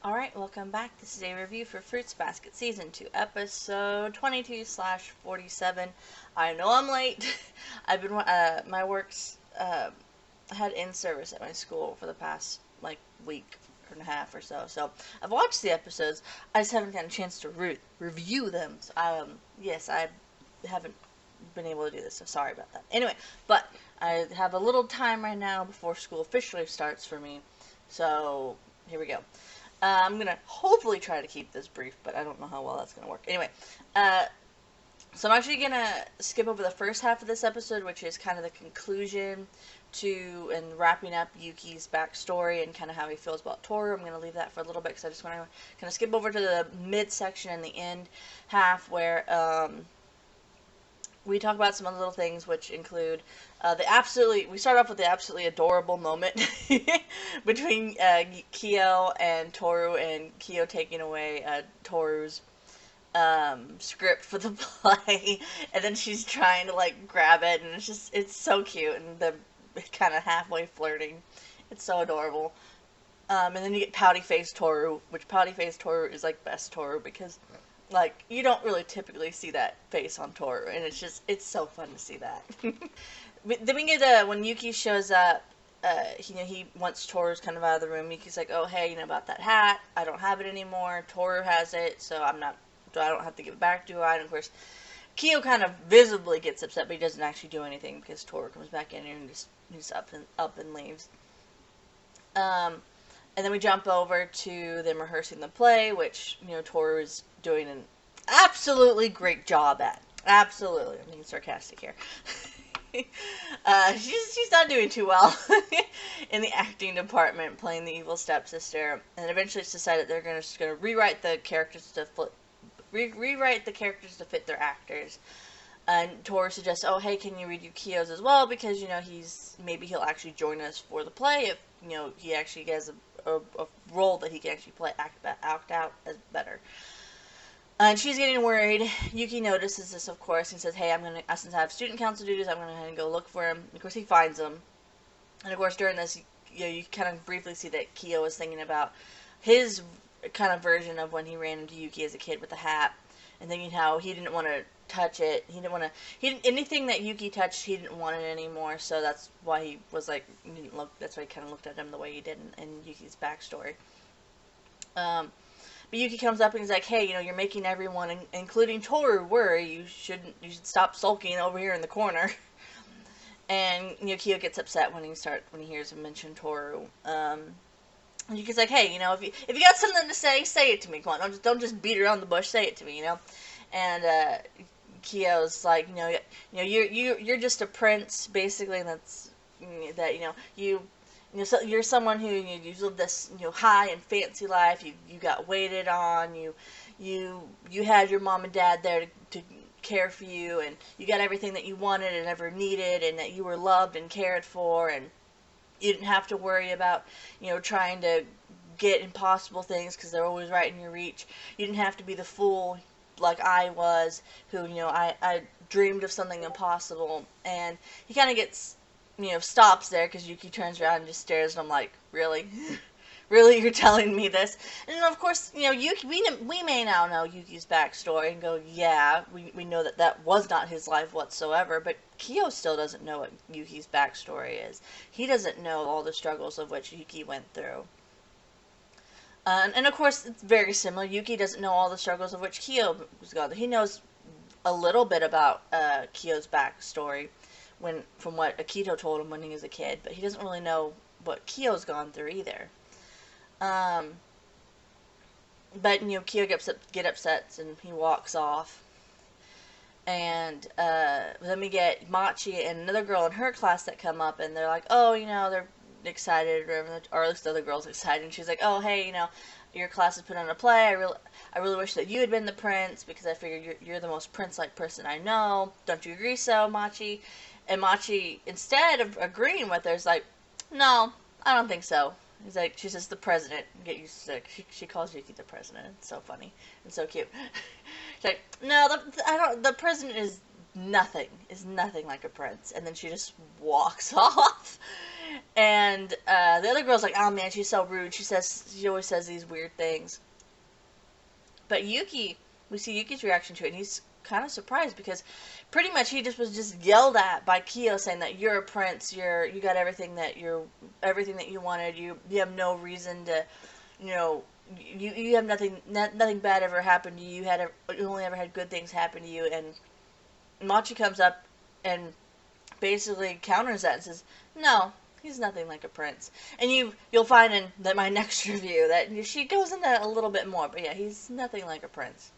Alright, welcome back. This is a review for Fruits Basket Season 2, Episode 22/47. I know I'm late. I've been, my work's, I had in-service at my school for the past, week and a half or so. So, I've watched the episodes. I just haven't gotten a chance to review them. So, yes, I haven't been able to do this, so sorry about that. Anyway, but I have a little time right now before school officially starts for me. So, here we go. I'm going to hopefully try to keep this brief, but I don't know how well that's going to work. Anyway, so I'm actually going to skip over the first half of this episode, which is kind of the conclusion to and wrapping up Yuki's backstory and kind of how he feels about Toru. I'm going to leave that for a little bit because I just want to kind of skip over to the mid-section and the end half where we talk about some other little things, which include we start off with the absolutely adorable moment between Kyo and Toru, and Kyo taking away Toru's script for the play, and then she's trying to grab it, and it's so cute, and the kind of halfway flirting. It's so adorable. And then you get Pouty Face Toru, which Pouty Face Toru is best Toru because you don't really typically see that face on Toru, and it's so fun to see that. Then we get, when Yuki shows up, he wants Toru's kind of out of the room. Yuki's like, oh, hey, about that hat, I don't have it anymore, Toru has it, so I don't have to give it back to her, and of course, Kyo kind of visibly gets upset, but he doesn't actually do anything, because Toru comes back in and he's up and leaves. And then we jump over to them rehearsing the play, which, Toru is doing an absolutely great job at. Absolutely. I'm being sarcastic here. She's not doing too well in the acting department, playing the evil stepsister. And eventually it's decided they're just going to rewrite the characters to fit their actors. And Toru suggests, oh, hey, can you read Yukio's as well? Because, maybe he'll actually join us for the play if, he actually has a role that he can actually act out as better. And she's getting worried. Yuki notices this, of course, and says, hey, since I have student council duties, I'm going to head and go look for him. Of course, he finds him. And, of course, during this, you kind of briefly see that Kyo is thinking about his kind of version of when he ran into Yuki as a kid with the hat, and thinking how he didn't want to touch it. Anything that Yuki touched, he didn't want it anymore, so that's why he was that's why he kind of looked at him the way he did in Yuki's backstory. But Yuki comes up and he's like, hey, you're making everyone, including Toru, worry. You should stop sulking over here in the corner. And, Kyo gets upset when he hears him mention Toru. Yuki's like, hey, if you got something to say it to me. Come on, don't just beat around the bush, say it to me, And, Kyo's like, you're just a prince, basically, and so you're someone who you live this high and fancy life. You got waited on. You had your mom and dad there to care for you, and you got everything that you wanted and ever needed, and that you were loved and cared for, and you didn't have to worry about trying to get impossible things because they're always right in your reach. You didn't have to be the fool like I was, who I dreamed of something impossible. And he kind of gets stops there because Yuki turns around and just stares at him like, really? Really, you're telling me this? And of course, Yuki, we may now know Yuki's backstory and go, yeah, we know that was not his life whatsoever, but Kyo still doesn't know what Yuki's backstory is. He doesn't know all the struggles of which Yuki went through. And of course, it's very similar. Yuki doesn't know all the struggles of which Kyo was going through. He knows a little bit about Kyo's backstory from what Akito told him when he was a kid, but he doesn't really know what Kyo's gone through either. But Kyo gets upset and he walks off. And then we get Machi and another girl in her class that come up, and they're like, oh, they're excited, or at least the other girl's excited. And she's like, oh, hey, your class has put on a play. I really wish that you had been the prince, because I figured you're the most prince-like person I know. Don't you agree so, Machi? And Machi, instead of agreeing with her, is like, no, I don't think so. She's just the president. Get used to it. She calls Yuki the president. It's so funny and so cute. She's like, no, the president is nothing like a prince. And then she just walks off. And the other girl's like, oh man, she's so rude. She always says these weird things. But Yuki, we see Yuki's reaction to it, and he's kind of surprised because pretty much he just was just yelled at by Kyo, saying that you're a prince, you got everything that you wanted. You have no reason to, you know, you have nothing bad ever happened to you. You only ever had good things happen to you. And Machi comes up and basically counters that and says, no, he's nothing like a prince. And you'll find in my next review that she goes into a little bit more, but yeah, he's nothing like a prince.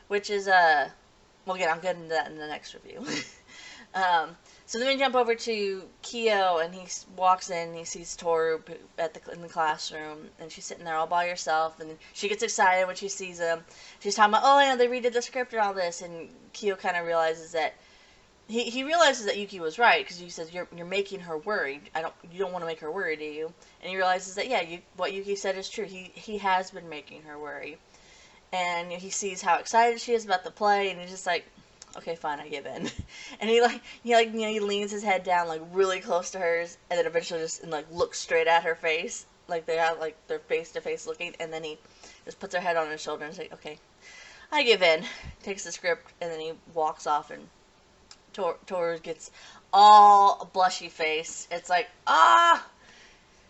Which is, well, again, I'll get into that in the next review. So then we jump over to Kyo, and he walks in, and he sees Toru in the classroom, and she's sitting there all by herself, and she gets excited when she sees him. She's talking about, oh, they redid the script and all this, and Kyo kind of realizes that he realizes that Yuki was right, because he says, you're making her worried. You don't want to make her worry, do you? And he realizes that, yeah, what Yuki said is true. He has been making her worry. And he sees how excited she is about the play, and he's just like, okay, fine, I give in. And he leans his head down, like, really close to hers, and then eventually just, looks straight at her face, like they have, like, they're face-to-face looking, and then he just puts her head on his shoulder and is like, okay, I give in. Takes the script, and then he walks off, and Toru gets all blushy face. It's like,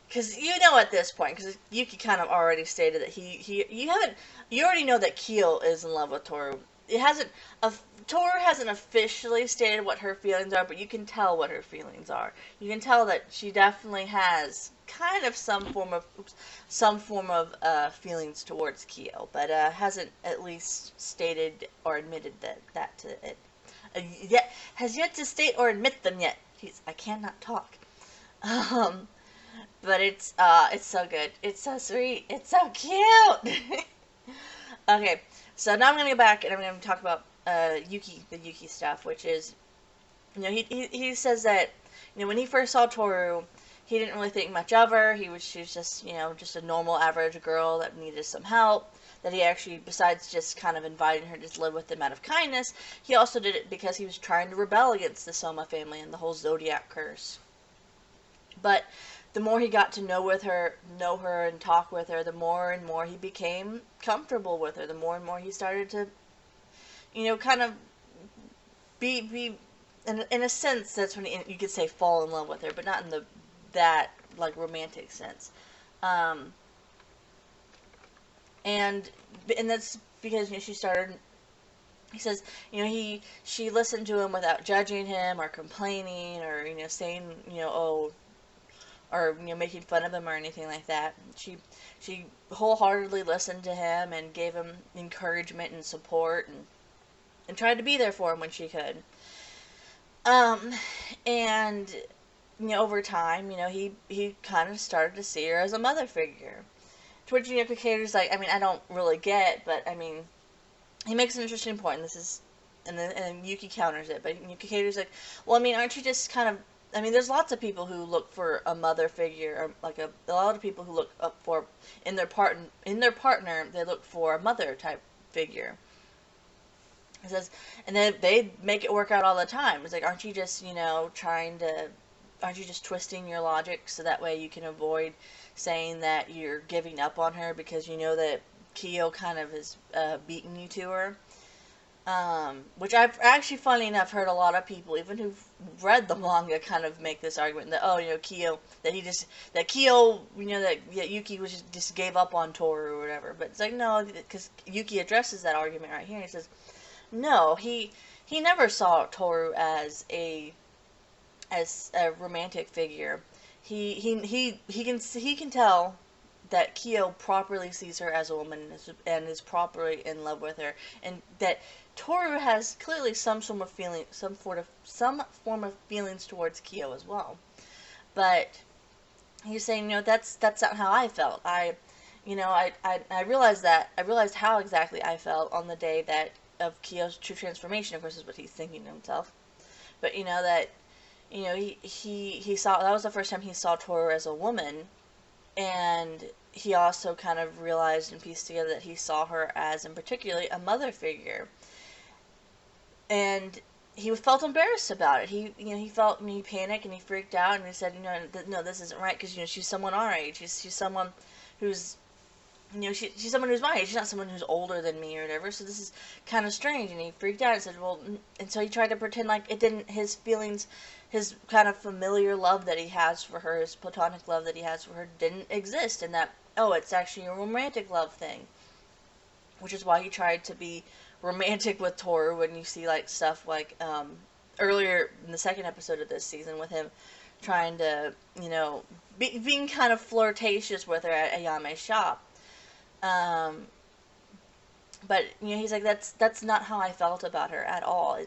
because you know at this point, because Yuki kind of already stated that you already know that Kyo is in love with Toru. Toru hasn't officially stated what her feelings are, but you can tell what her feelings are. You can tell that she definitely has kind of some form of feelings towards Kyo, but hasn't at least stated or admitted that to it. Has yet to state or admit them yet. I cannot talk. But it's so good. It's so sweet. It's so cute. Okay, so now I'm gonna go back and I'm gonna talk about the Yuki stuff, which is, he says that, when he first saw Toru, he didn't really think much of her. She was just, just a normal average girl that needed some help. That he actually, besides just kind of inviting her to live with him out of kindness, he also did it because he was trying to rebel against the Soma family and the whole Zodiac curse. But the more he got to know her and talk with her, the more and more he became comfortable with her. The more and more he started to, kind of be in a sense, that's when you could say fall in love with her, but not in that romantic sense. And that's because she started. He says, she listened to him without judging him or complaining or saying oh, or making fun of him or anything like that. She wholeheartedly listened to him and gave him encouragement and support and tried to be there for him when she could. And over time, he kind of started to see her as a mother figure. Which, Kakaro's like, I don't really get, but, he makes an interesting point, and then Yuki counters it, but Kakaro's like, well, aren't you just kind of, there's lots of people who look for a mother figure, or, a lot of people who look up for, in their partner, they look for a mother-type figure. He says, and they make it work out all the time. It's like, aren't you just, aren't you just twisting your logic so that way you can avoid saying that you're giving up on her because you know that Kyo kind of has beaten you to her? Which I've actually, funny enough, heard a lot of people, even who've read the manga, kind of make this argument that, Kyo, that Yuki just gave up on Toru or whatever. But it's like, no, because Yuki addresses that argument right here. He says, no, he never saw Toru as a romantic figure. He can tell that Kyo properly sees her as a woman and is properly in love with her, and that Toru has clearly some form of feelings towards Kyo as well. But he's saying, that's not how I felt. I realized how exactly I felt on the day of Kyo's true transformation. Of course, is what he's thinking to himself. But he saw, that was the first time he saw Toru as a woman, and he also kind of realized and pieced together that he saw her as, in particularly, a mother figure. And he felt embarrassed about it. He panicked and he freaked out and he said, no, this isn't right because she's someone our age. She's someone who's she's someone who's my age. She's not someone who's older than me or whatever. So this is kind of strange. And he freaked out and said, well, and so he tried to pretend like it didn't, his feelings, his kind of familiar love that he has for her, his platonic love that he has for her didn't exist. And that, oh, it's actually a romantic love thing. Which is why he tried to be romantic with Toru when you see like stuff like earlier in the second episode of this season with him trying to, being kind of flirtatious with her at Ayame's shop. But he's like, that's not how I felt about her at all.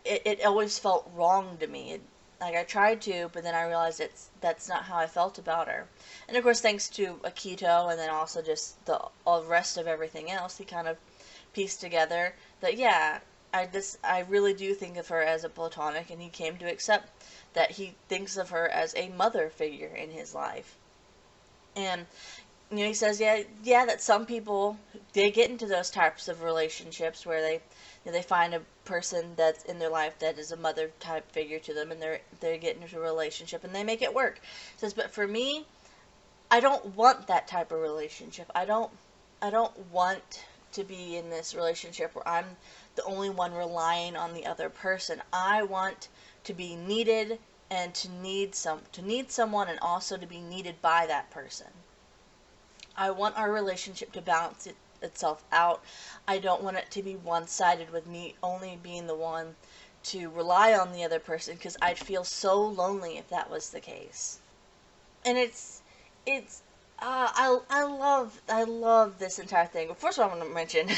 It always felt wrong to me. Like I tried to, but then I realized that's not how I felt about her. And of course, thanks to Akito, and then also just all the rest of everything else, he kind of pieced together that yeah, I really do think of her as a platonic, and he came to accept that he thinks of her as a mother figure in his life. And he says, yeah, that some people, they get into those types of relationships where they find a person that's in their life that is a mother type figure to them, and they get into a relationship and they make it work. He says, but for me, I don't want that type of relationship. I don't want to be in this relationship where I'm the only one relying on the other person. I want to be needed and to need someone, and also to be needed by that person. I want our relationship to balance itself out. I don't want it to be one-sided with me only being the one to rely on the other person, because I'd feel so lonely if that was the case. And I love this entire thing. But first of all, I want to mention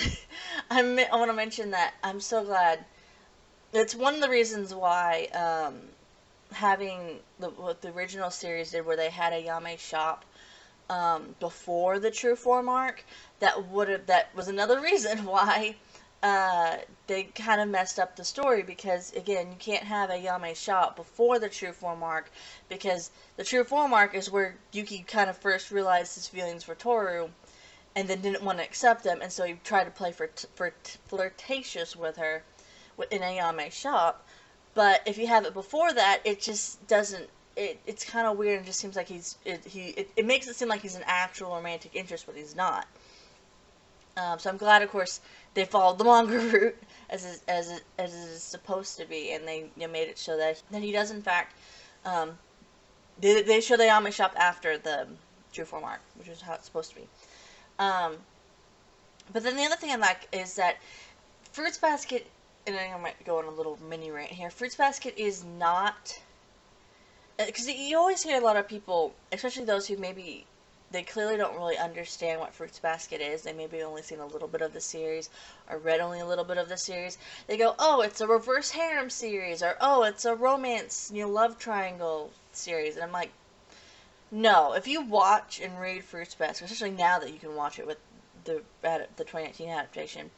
I want to mention that I'm so glad. It's one of the reasons why having what the original series did, where they had a Yame shop before the True Form arc, that was another reason why they kind of messed up the story, because again, you can't have a Yame shop before the True Form arc, because the True Form arc is where Yuki kind of first realized his feelings for Toru and then didn't want to accept them, and so he tried to play flirtatious with her in a Yame shop. But if you have it before that, it just doesn't. It's kind of weird, and just seems like it makes it seem like he's an actual romantic interest, but he's not. So I'm glad, of course, they followed the manga route as it is supposed to be, and they made it so that he does in fact. They show the Yame shop after the True Form arc, which is how it's supposed to be. But then the other thing I like is that Fruits Basket, and I might go on a little mini rant here. Fruits Basket is not, because you always hear a lot of people, especially those who maybe they clearly don't really understand what Fruits Basket is. They maybe only seen a little bit of the series, or read only a little bit of the series. They go, oh, it's a reverse harem series, or oh, it's a romance, love triangle series. And I'm like, no. If you watch and read Fruits Basket, especially now that you can watch it with the 2019 adaptation,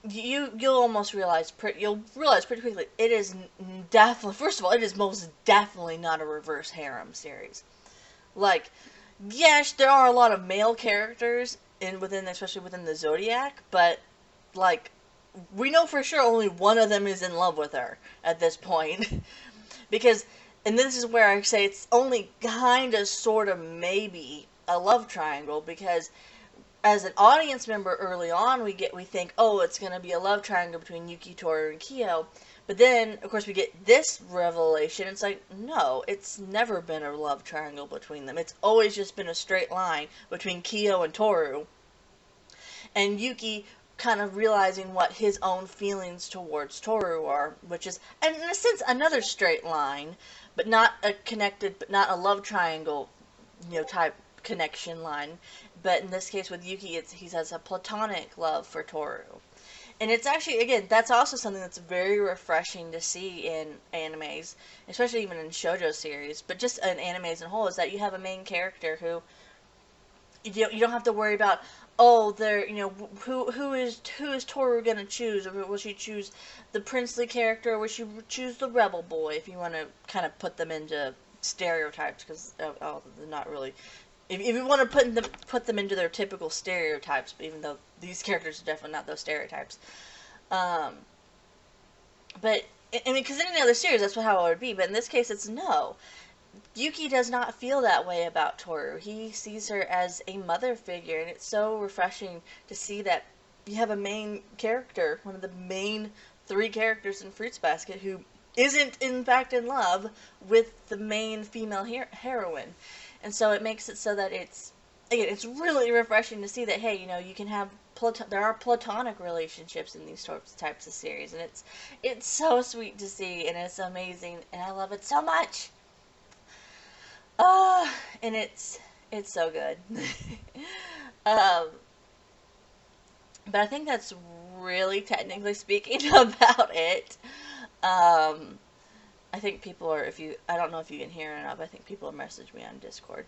you'll almost realize you'll realize pretty quickly it is definitely, first of all, it is most definitely not a reverse harem series. Like, yes, there are a lot of male characters especially within the Zodiac, but like, we know for sure only one of them is in love with her at this point. Because, and this is where I say it's only kind of, sort of, maybe a love triangle, because as an audience member early on, we think, oh, it's going to be a love triangle between Yuki, Toru, and Kyo. But then, of course, we get this revelation. It's like, no, it's never been a love triangle between them. It's always just been a straight line between Kyo and Toru. And Yuki kind of realizing what his own feelings towards Toru are, which is, and in a sense, another straight line, but not not a love triangle, type connection line. But in this case with Yuki, he has a platonic love for Toru. And it's actually, again, that's also something that's very refreshing to see in animes, especially even in shoujo series, but just in animes as a whole, is that you have a main character who you don't have to worry about, oh, who is Toru gonna choose, or will she choose the princely character, or will she choose the rebel boy, if you want to kind of put them into stereotypes, because they're not really if you want to put them into their typical stereotypes, even though these characters are definitely not those stereotypes. Um, but I mean, because in any other series, that's how it would be. But in this case, it's no. Yuki does not feel that way about Toru. He sees her as a mother figure, and it's so refreshing to see that you have a main character, one of the main three characters in Fruits Basket, who isn't in fact in love with the main female heroine. And so it makes it so that it's really refreshing to see that, hey, you can have there are platonic relationships in these types of series, and it's so sweet to see, and it's amazing, and I love it so much. And it's so good. um, but I think that's really technically speaking about it. Um, I think people are, I don't know if you can hear it enough, I think people have messaged me on Discord.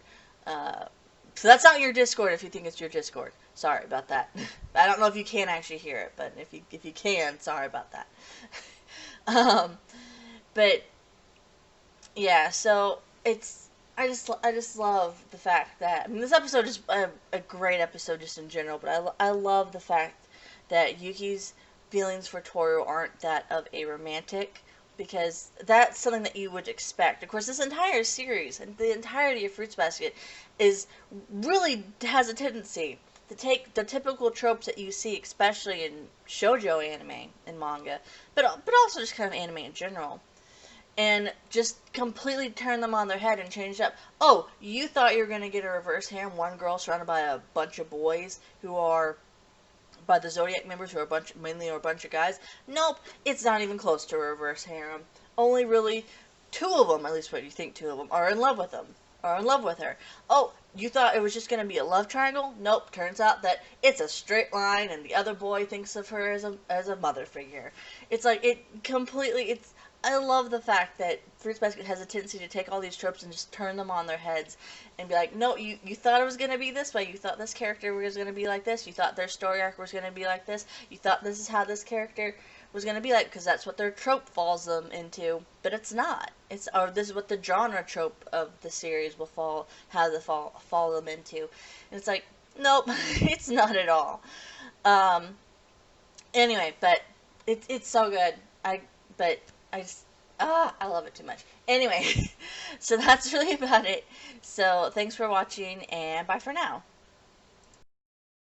So that's not your Discord if you think it's your Discord. Sorry about that. I don't know if you can actually hear it, but if you can, sorry about that. um, but yeah, so I just love the fact that, I mean, this episode is a great episode just in general, but I love the fact that Yuki's feelings for Toru aren't that of a romantic, because that's something that you would expect. Of course, this entire series and the entirety of Fruits Basket really has a tendency to take the typical tropes that you see, especially in shoujo anime and manga, but also just kind of anime in general, and just completely turn them on their head and change it up. Oh, you thought you were going to get a reverse harem, one girl surrounded by a bunch of boys who are by the Zodiac members who are mainly a bunch of guys. Nope, it's not even close to a reverse harem. Only really two of them, at least what you think two of them, are in love with them. Are in love with her. Oh, you thought it was just going to be a love triangle? Nope, turns out that it's a straight line, and the other boy thinks of her as a mother figure. It's like, I love the fact that Fruits Basket has a tendency to take all these tropes and just turn them on their heads and be like, no, you thought it was going to be this way. You thought this character was going to be like this. You thought their story arc was going to be like this. You thought this is how this character was going to be like, because that's what their trope falls them into. But it's not. Or this is what the genre trope of the series will fall them into. And it's like, nope, it's not at all. Anyway, but it's so good. I love it too much. Anyway, so that's really about it. So thanks for watching, and bye for now.